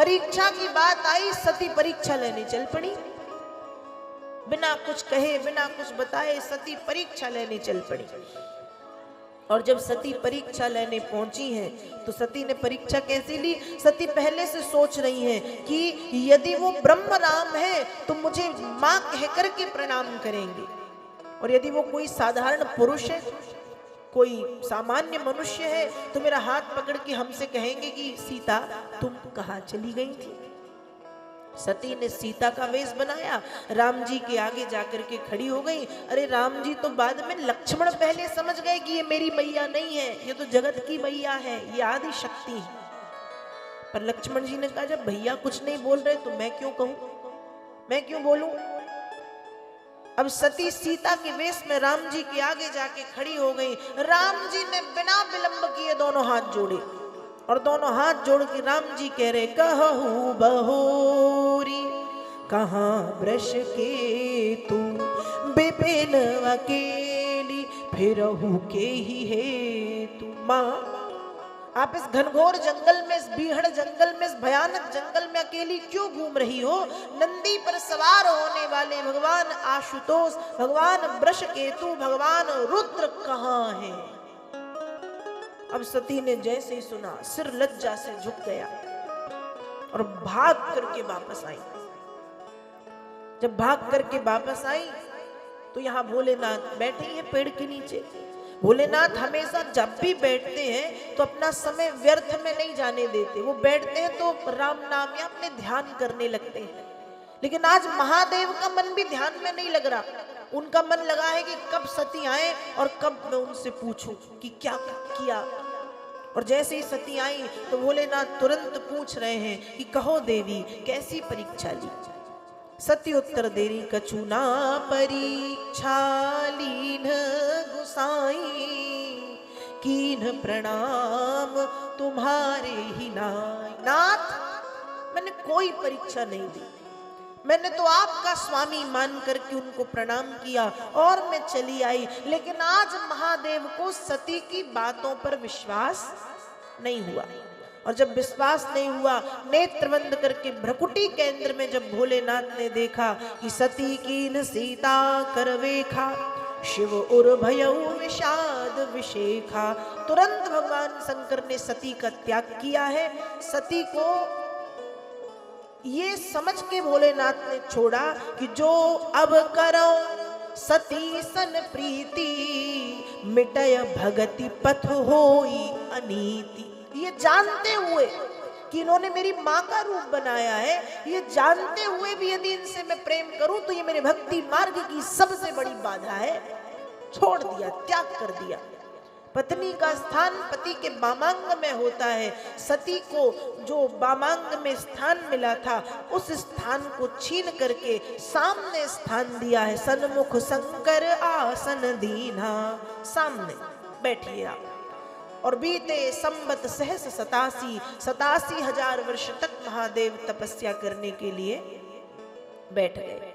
परीक्षा की बात आई, सती परीक्षा लेने चल पड़ी। बिना कुछ कहे, बिना कुछ बताए सती परीक्षा लेने चल पड़ी। और जब सती परीक्षा लेने पहुंची हैं तो सती ने परीक्षा कैसी ली? सती पहले से सोच रही हैं कि यदि वो ब्रह्म राम है तो मुझे मां कहकर के प्रणाम करेंगे, और यदि वो कोई साधारण पुरुष है, कोई सामान्य मनुष्य है, तो मेरा हाथ पकड़ के हमसे कहेंगे कि सीता तुम कहाँ चली गई थी। सती ने सीता का वेश बनाया, राम जी के आगे जाकर के खड़ी हो गई। अरे राम जी तो बाद में, लक्ष्मण पहले समझ गए कि ये मेरी मैया नहीं है, ये तो जगत की मैया है, ये आदि शक्ति है। पर लक्ष्मण जी ने कहा जब भैया कुछ नहीं बोल रहे तो मैं क्यों कहूं, मैं क्यों बोलूं। अब सती सीता के वेश में राम जी के आगे जाके खड़ी हो गई। राम जी ने बिना विलंब किए दोनों हाथ जोड़े, और दोनों हाथ जोड़ के राम जी कह रहे, कहू बहोरी कहाँ ब्रश के तू, बिपिन अकेली फिरहू के ही है तू। माँ आप इस घनघोर जंगल में, इस बीहड़ जंगल में, इस भयानक जंगल में अकेली क्यों घूम रही हो? नंदी पर सवार होने वाले भगवान आशुतोष, भगवान वृषकेतु, भगवान रुद्र कहाँ है? अब सती ने जैसे ही सुना सिर लज्जा से झुक गया और भाग करके वापस आई। जब भाग करके वापस आई तो यहाँ भोलेनाथ बैठे हैं पेड़ के नीचे। भोलेनाथ हमेशा जब भी बैठते हैं तो अपना समय व्यर्थ में नहीं जाने देते। वो बैठते हैं तो राम नाम या अपने ध्यान करने लगते हैं। लेकिन आज महादेव का मन भी ध्यान में नहीं लग रहा। उनका मन लगा है कि कब सती आए और कब मैं उनसे पूछूं कि क्या किया। और जैसे ही सती आई तो भोलेनाथ तुरंत पूछ रहे हैं कि कहो देवी कैसी परीक्षा ली। सती उत्तर दे रही, कछुना परीक्षा लीन गुसाई, कीन प्रणाम तुम्हारे ही नाथ। मैंने कोई परीक्षा नहीं दी, मैंने तो आपका स्वामी मान करके उनको प्रणाम किया और मैं चली आई। लेकिन आज महादेव को सती की बातों पर विश्वास नहीं हुआ। और जब विश्वास नहीं हुआ, नेत्र बंद करके भ्रकुटी केंद्र में जब भोलेनाथ ने देखा कि सती कीन सीता करवेखा, शिव उर भयउ विषाद विशेखा, तुरंत भगवान शंकर ने सती का त्याग किया है। सती को ये समझ के भोलेनाथ ने छोड़ा कि जो अब करो सती सन प्रीति, मिटय भगति पथ होई अनीति। ये जानते हुए कि इन्होंने मेरी माँ का रूप बनाया है, ये जानते हुए भी यदि इनसे मैं प्रेम करूं तो ये मेरे भक्ति मार्ग की सबसे बड़ी बाधा है। छोड़ दिया, त्याग कर दिया। पत्नी का स्थान पति के वामांग में होता है। सती को जो वामांग में स्थान मिला था उस स्थान को छीन करके सामने स्थान दिया है। सन्मुख शंकर आसन दीना, सामने बैठिए आप। और बीते संवत सहस 87 हजार वर्ष तक महादेव तपस्या करने के लिए बैठ गए।